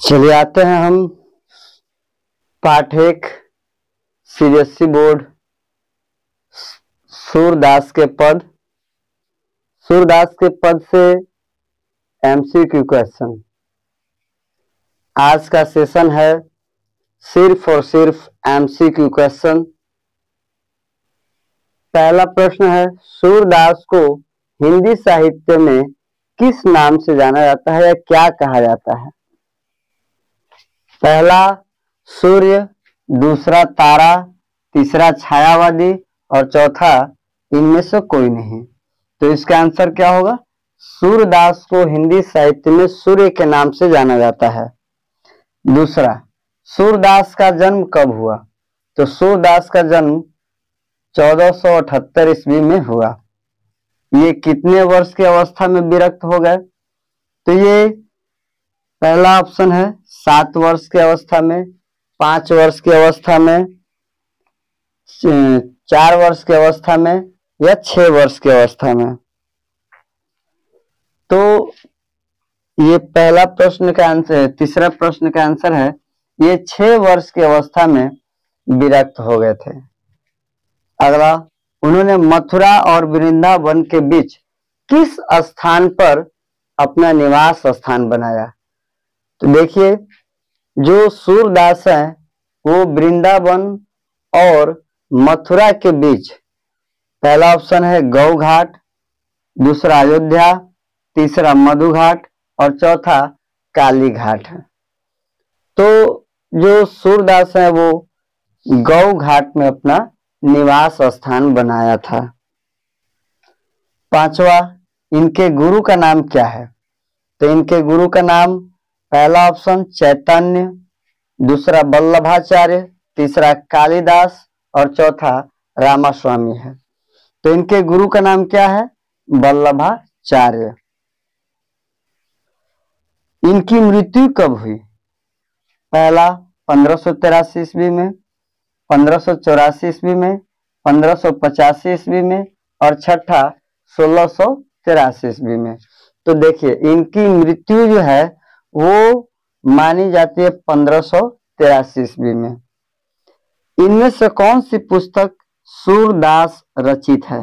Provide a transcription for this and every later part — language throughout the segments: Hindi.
चलिए आते हैं हम पाठ 1 सीबीएसई बोर्ड सूरदास के पद। सूरदास के पद से एमसीक्यू क्वेश्चन। आज का सेशन है सिर्फ और सिर्फ एमसीक्यू क्वेश्चन। पहला प्रश्न है, सूरदास को हिंदी साहित्य में किस नाम से जाना जाता है या क्या कहा जाता है? पहला सूर्य, दूसरा तारा, तीसरा छायावादी और चौथा इनमें से कोई नहीं। तो इसका आंसर क्या होगा? सूरदास को हिंदी साहित्य में सूर्य के नाम से जाना जाता है। दूसरा, सूरदास का जन्म कब हुआ? तो सूरदास का जन्म 1478 ईस्वी में हुआ। ये कितने वर्ष की अवस्था में विरक्त हो गए? तो ये पहला ऑप्शन है 7 वर्ष की अवस्था में, 5 वर्ष की अवस्था में, 4 वर्ष की अवस्था में या 6 वर्ष की अवस्था में। तो ये पहला प्रश्न का आंसर, तीसरा प्रश्न का आंसर है ये 6 वर्ष की अवस्था में विरक्त हो गए थे। अगला, उन्होंने मथुरा और वृंदावन के बीच किस स्थान पर अपना निवास स्थान बनाया? तो देखिए, जो सूरदास है वो वृंदावन और मथुरा के बीच, पहला ऑप्शन है गौ घाट, दूसरा अयोध्या, तीसरा मधु घाट और चौथा काली घाट है। तो जो सूरदास है वो गौ घाट में अपना निवास स्थान बनाया था। पांचवा, इनके गुरु का नाम क्या है? तो इनके गुरु का नाम, पहला ऑप्शन चैतन्य, दूसरा वल्लभाचार्य, तीसरा कालिदास और चौथा रामास्वामी है। तो इनके गुरु का नाम क्या है? वल्लभाचार्य। इनकी मृत्यु कब हुई? पहला 1583 ईस्वी में, 1584 ईस्वी में, 1585 ईस्वी में और छठा 1683 ईस्वी में। तो देखिए, इनकी मृत्यु जो है वो मानी जाती है 1583 ईस्वी में। इनमें से कौन सी पुस्तक सूरदास रचित है?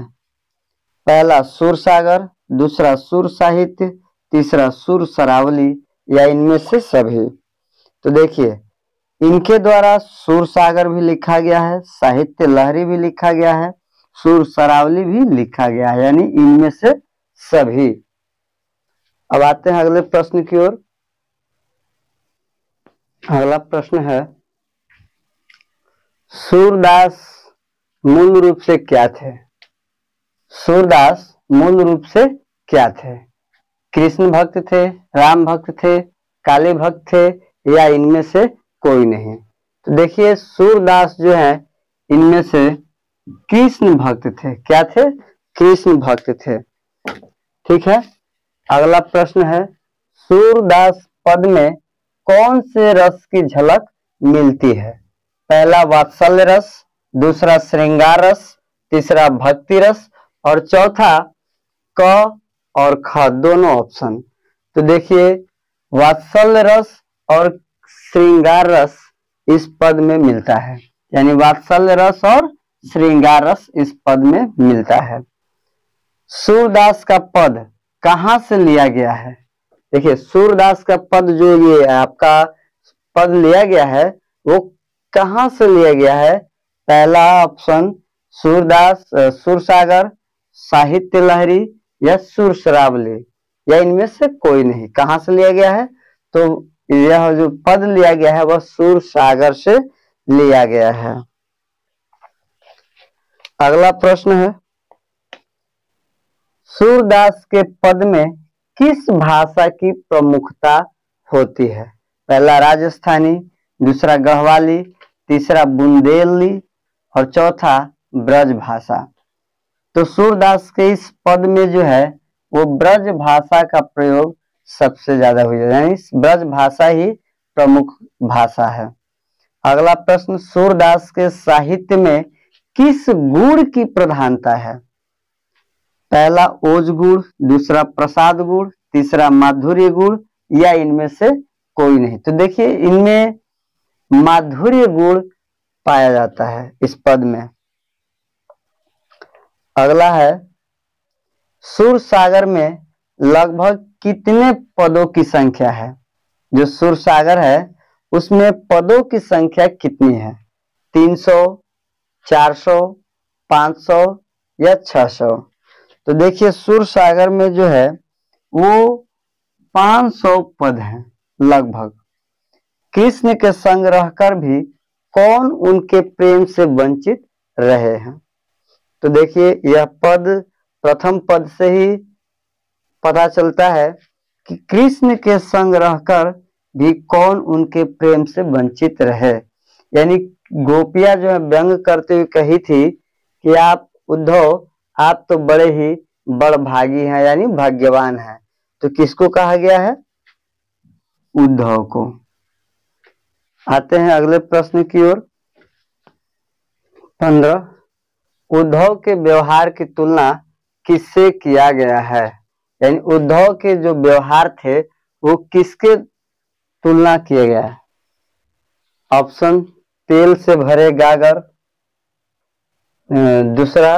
पहला सूरसागर, दूसरा सूर साहित्य, तीसरा सूर सरावली या इनमें से सभी। तो देखिए, इनके द्वारा सूरसागर भी लिखा गया है, साहित्य लहरी भी लिखा गया है, सूर सरावली भी लिखा गया है, यानी इनमें से सभी। अब आते हैं अगले प्रश्न की ओर। अगला प्रश्न है, सूरदास मूल रूप से क्या थे? सूरदास मूल रूप से क्या थे? कृष्ण भक्त थे, राम भक्त थे, काली भक्त थे या इनमें से कोई नहीं? तो देखिए, सूरदास जो है इनमें से कृष्ण भक्त थे। क्या थे? कृष्ण भक्त थे। ठीक है। अगला प्रश्न है, सूरदास पद में कौन से रस की झलक मिलती है? पहला वात्सल्य रस, दूसरा श्रृंगार रस, तीसरा भक्ति रस और चौथा क और ख, दोनों ऑप्शन। तो देखिए, वात्सल्य रस और श्रृंगार रस इस पद में मिलता है, यानी वात्सल्य रस और श्रृंगार रस इस पद में मिलता है। सूरदास का पद कहां से लिया गया है? देखिए, सूरदास का पद जो ये आपका पद लिया गया है वो कहां से लिया गया है? पहला ऑप्शन सूरदास, सूरसागर, साहित्य लहरी या सूर सरावली या इनमें से कोई नहीं। कहां से लिया गया है? तो यह जो पद लिया गया है वह सूरसागर से लिया गया है। अगला प्रश्न है, सूरदास के पद में किस भाषा की प्रमुखता होती है? पहला राजस्थानी, दूसरा गढ़वाली, तीसरा बुंदेली और चौथा ब्रज भाषा। तो सूरदास के इस पद में जो है वो ब्रज भाषा का प्रयोग सबसे ज्यादा हुआ है, यानी ब्रज भाषा ही प्रमुख भाषा है। अगला प्रश्न, सूरदास के साहित्य में किस गुण की प्रधानता है? पहला ओज गुण, दूसरा प्रसाद गुण, तीसरा माधुर्य गुण या इनमें से कोई नहीं। तो देखिए इनमें माधुर्य गुण पाया जाता है इस पद में। अगला है, सुर सागर में लगभग कितने पदों की संख्या है? जो सुर सागर है उसमें पदों की संख्या कितनी है? 300, 400, 500 या 600? तो देखिए सुर सागर में जो है वो 500 पद हैं लगभग। कृष्ण के संग रहकर भी कौन उनके प्रेम से वंचित रहे हैं? तो देखिए यह पद प्रथम पद से ही पता चलता है कि कृष्ण के संग रहकर भी कौन उनके प्रेम से वंचित रहे। यानी गोपियां जो है व्यंग करते हुए कही थी कि आप उद्धव आप तो बड़े ही बड़भागी हैं, यानी भाग्यवान हैं। तो किसको कहा गया है? उद्धव को। आते हैं अगले प्रश्न की ओर। 15, उद्धव के व्यवहार की तुलना किससे किया गया है? यानी उद्धव के जो व्यवहार थे वो किसके तुलना किया गया है? ऑप्शन, तेल से भरे गागर, दूसरा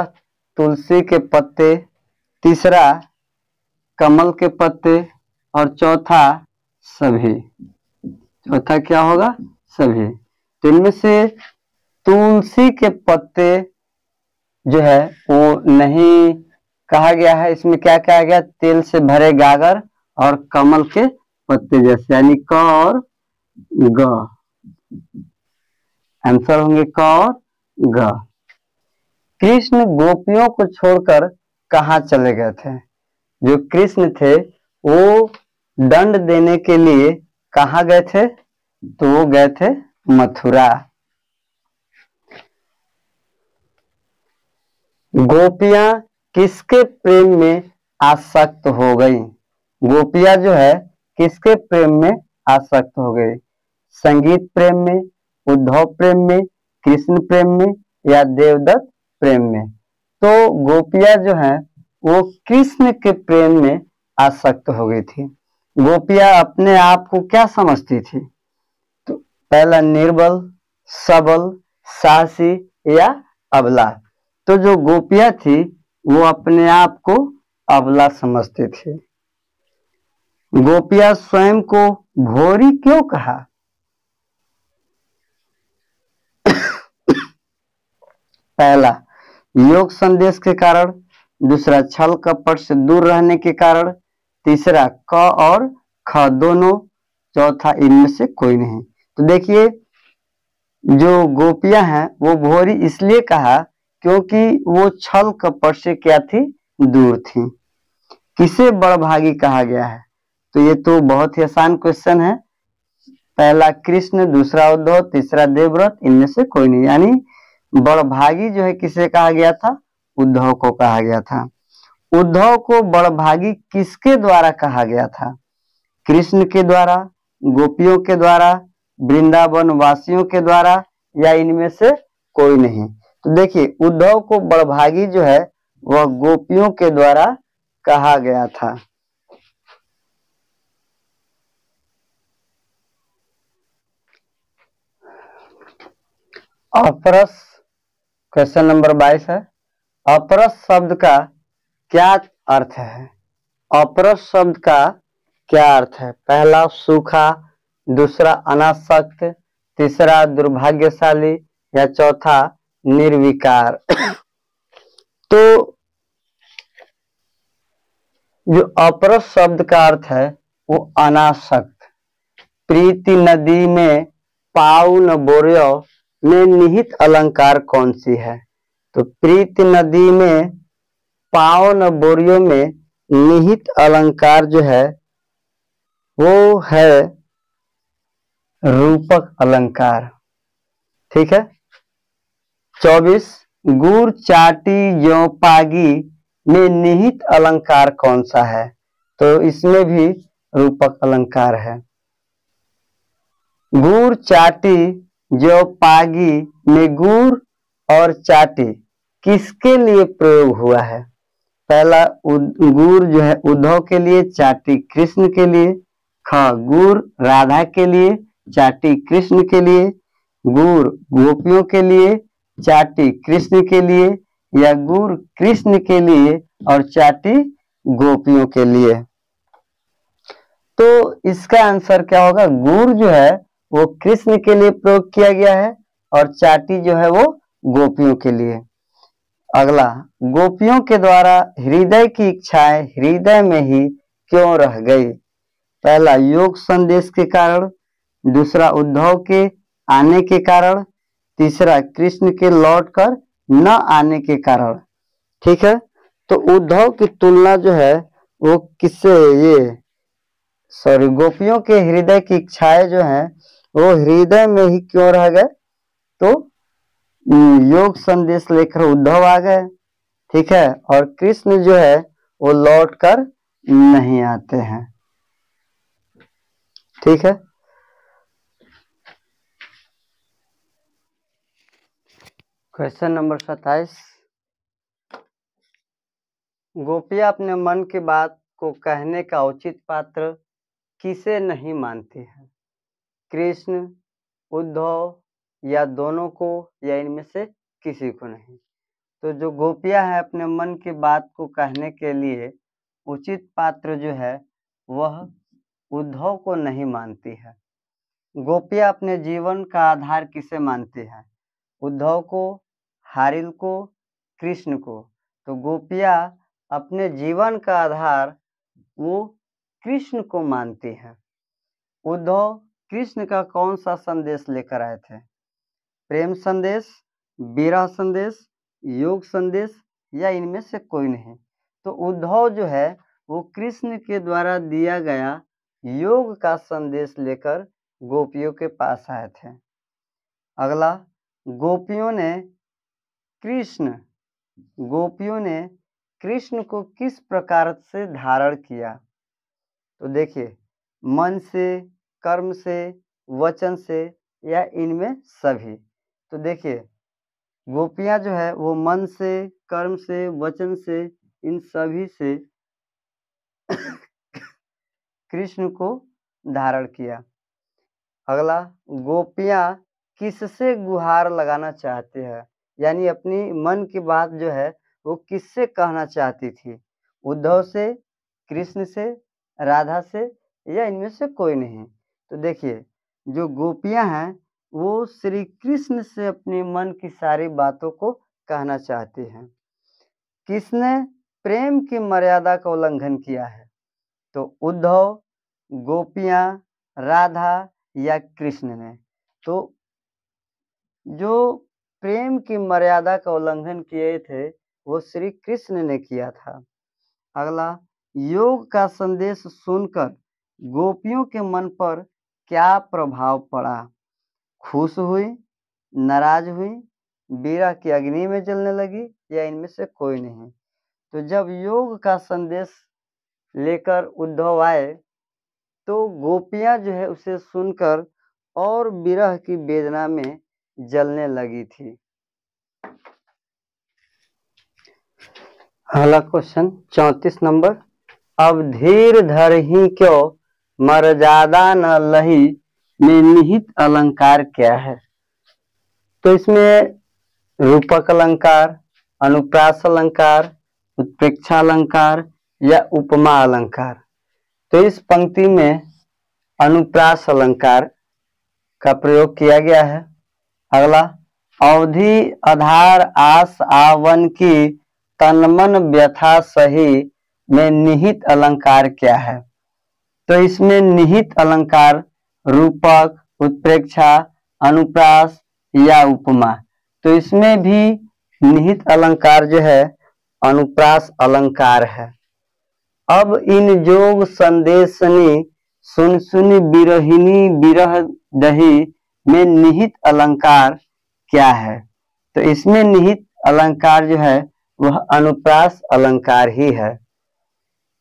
तुलसी के पत्ते, तीसरा कमल के पत्ते, और चौथा सभी। चौथा क्या होगा? सभी। तो इनमें से तुलसी के पत्ते जो है वो नहीं कहा गया है। इसमें क्या कहा गया? तेल से भरे गागर और कमल के पत्ते जैसे, यानी क और ग। आंसर होंगे क और ग। कृष्ण गोपियों को छोड़कर कहाँ चले गए थे? जो कृष्ण थे वो दंड देने के लिए कहाँ गए थे? तो वो गए थे मथुरा। गोपियां किसके प्रेम में आसक्त हो गई? गोपियां जो है किसके प्रेम में आसक्त हो गई? संगीत प्रेम में, उद्धव प्रेम में, कृष्ण प्रेम में, या देवदत्त प्रेम में? तो गोपियां जो है वो कृष्ण के प्रेम में आसक्त हो गई थी। गोपियां अपने आप को क्या समझती थी? तो पहला निर्बल, सबल, साहसी या अबला? तो जो गोपियां थी वो अपने आप को अबला समझती थी। गोपियां स्वयं को भोरी क्यों कहा? पहला योग संदेश के कारण, दूसरा छल कपट से दूर रहने के कारण, तीसरा क और ख दोनों, चौथा इनमें से कोई नहीं। तो देखिए जो गोपियां हैं वो भोरी इसलिए कहा क्योंकि वो छल कपट से क्या थी? दूर थी। किसे बड़भागी कहा गया है? तो ये तो बहुत ही आसान क्वेश्चन है। पहला कृष्ण, दूसरा उद्धव, तीसरा देवव्रत, इनमें से कोई नहीं। यानी बड़भागी जो है किसे कहा गया था? उद्धव को कहा गया था। उद्धव को बड़भागी किसके द्वारा कहा गया था? कृष्ण के द्वारा, गोपियों के द्वारा, वृंदावन वासियों के द्वारा, या इनमें से कोई नहीं? तो देखिए उद्धव को बड़भागी जो है वह गोपियों के द्वारा कहा गया था। अपरस, क्वेश्चन नंबर 22 है। अपरस शब्द का क्या अर्थ है? अपरस शब्द का क्या अर्थ है? पहला सूखा, दूसरा अनासक्त, तीसरा दुर्भाग्यशाली, या चौथा निर्विकार? तो जो अपरस शब्द का अर्थ है वो अनासक्त। प्रीति नदी में पाउन बोर्यो में निहित अलंकार कौन सी है? तो प्रीति नदी में पाउन बोर्यो में निहित अलंकार जो है वो है रूपक अलंकार। ठीक है। 24, गुड़ चाटी ज्यों पागी में निहित अलंकार कौन सा है? तो इसमें भी रूपक अलंकार है। गुड़ चाटी ज्यों पागी में गुड़ और चाटी किसके लिए प्रयोग हुआ है? पहला गुड़ जो है उद्धव के लिए, चाटी कृष्ण के लिए, ख गुर राधा के लिए, चाटी कृष्ण के लिए, गुर गोपियों के लिए, चाटी कृष्ण के लिए, या गुर कृष्ण के लिए और चाटी गोपियों के लिए। तो इसका आंसर क्या होगा? गुर जो है वो कृष्ण के लिए प्रयोग किया गया है और चाटी जो है वो गोपियों के लिए। अगला, गोपियों के द्वारा हृदय की इच्छाएं हृदय में ही क्यों रह गई? पहला, योग संदेश के कारण, दूसरा उद्धव के आने के कारण, तीसरा कृष्ण के लौटकर न आने के कारण। ठीक है, तो उद्धव की तुलना जो है वो किससे, गोपियों के हृदय की इच्छाएं जो है वो हृदय में ही क्यों रह गए? तो योग संदेश लेकर उद्धव आ गए। ठीक है, और कृष्ण जो है वो लौट कर नहीं आते हैं। ठीक है, क्वेश्चन नंबर 27, गोपियां अपने मन की बात को कहने का उचित पात्र किसे नहीं मानती है? कृष्ण, उद्धव, या दोनों को, या इनमें से किसी को नहीं? तो जो गोपियां हैं अपने मन की बात को कहने के लिए उचित पात्र जो है वह उद्धव को नहीं मानती है। गोपियां अपने जीवन का आधार किसे मानती है? उद्धव को, हारिल को, कृष्ण को? तो गोपियां अपने जीवन का आधार वो कृष्ण को मानती है। उद्धव कृष्ण का कौन सा संदेश लेकर आए थे? प्रेम संदेश, विरह संदेश, योग संदेश, या इनमें से कोई नहीं? तो उद्धव जो है वो कृष्ण के द्वारा दिया गया योग का संदेश लेकर गोपियों के पास आए थे। अगला, गोपियों ने कृष्ण को किस प्रकार से धारण किया? तो देखिए, मन से, कर्म से, वचन से, या इनमें सभी? तो देखिए, गोपियां जो है वो मन से, कर्म से, वचन से, इन सभी से कृष्ण को धारण किया। अगला, गोपियां किससे गुहार लगाना चाहती है? यानी अपनी मन की बात जो है वो किससे कहना चाहती थी? उद्धव से, कृष्ण से, राधा से, या इनमें से कोई नहीं? तो देखिए, जो गोपियां हैं वो श्री कृष्ण से अपनी मन की सारी बातों को कहना चाहती हैं। किसने प्रेम की मर्यादा का उल्लंघन किया है? तो उद्धव, गोपियां, राधा, या कृष्ण ने? तो जो प्रेम की मर्यादा का उल्लंघन किए थे वो श्री कृष्ण ने किया था। अगला, योग का संदेश सुनकर गोपियों के मन पर क्या प्रभाव पड़ा? खुश हुई, नाराज हुई, विरह की अग्नि में जलने लगी, या इनमें से कोई नहीं? तो जब योग का संदेश लेकर उद्धव आए तो गोपियां जो है उसे सुनकर और विरह की वेदना में जलने लगी थी। अगला क्वेश्चन 34 नंबर, अब धीर धर ही क्यों मर्यादा न लही में निहित अलंकार क्या है? तो इसमें रूपक अलंकार, अनुप्रास अलंकार, उत्प्रेक्षा अलंकार, या उपमा अलंकार? तो इस पंक्ति में अनुप्रास अलंकार का प्रयोग किया गया है। अगला, अवधि आधार आस आवन की तनमन व्यथा सही में निहित अलंकार क्या है? तो इसमें निहित अलंकार रूपक, उत्प्रेक्षा, अनुप्रास, या उपमा? तो इसमें भी निहित अलंकार जो है अनुप्रास अलंकार है। अब इन जोग संदेशनी सुन सुनी बिरहिनी बिरह दही में निहित अलंकार क्या है? तो इसमें निहित अलंकार जो है वह अनुप्रास अलंकार ही है।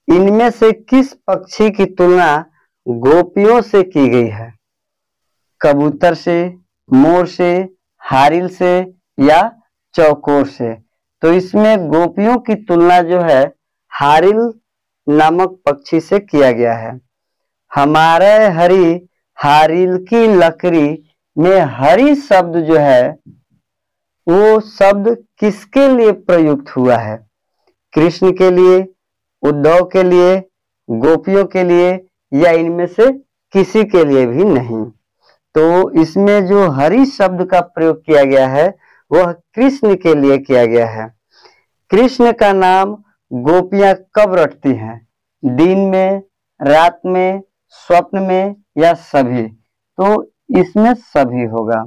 इनमें से किस पक्षी की तुलना गोपियों से की गई है? कबूतर से, मोर से, हारिल से, या चौकोर से? तो इसमें गोपियों की तुलना जो है हारिल नामक पक्षी से किया गया है। हमारे हरी हारिल की लकड़ी में हरी शब्द जो है वो शब्द किसके लिए प्रयुक्त हुआ है? कृष्ण के लिए, उद्धव के लिए, गोपियों के लिए, या इनमें से किसी के लिए भी नहीं। तो इसमें जो हरि शब्द का प्रयोग किया गया है वह कृष्ण के लिए किया गया है। कृष्ण का नाम गोपियां कब रटती हैं? दिन में, रात में, स्वप्न में, या सभी? तो इसमें सभी होगा।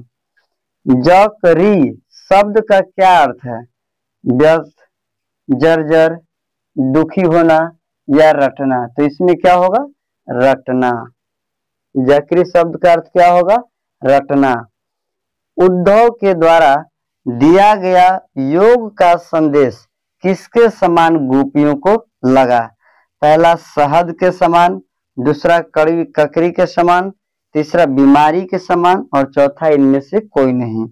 जकरी शब्द का क्या अर्थ है? व्यर्थ, जर्जर, दुखी होना, या रटना? तो इसमें क्या होगा? रटना। जकरी शब्द का अर्थ क्या होगा? रटना। उद्धव के द्वारा दिया गया योग का संदेश किसके समान गोपियों को लगा? पहला शहद के समान, दूसरा कड़वी ककड़ी के समान, तीसरा बीमारी के समान, और चौथा इनमें से कोई नहीं।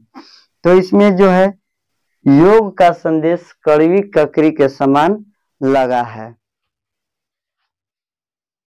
तो इसमें जो है योग का संदेश कड़वी ककड़ी के समान लगा है।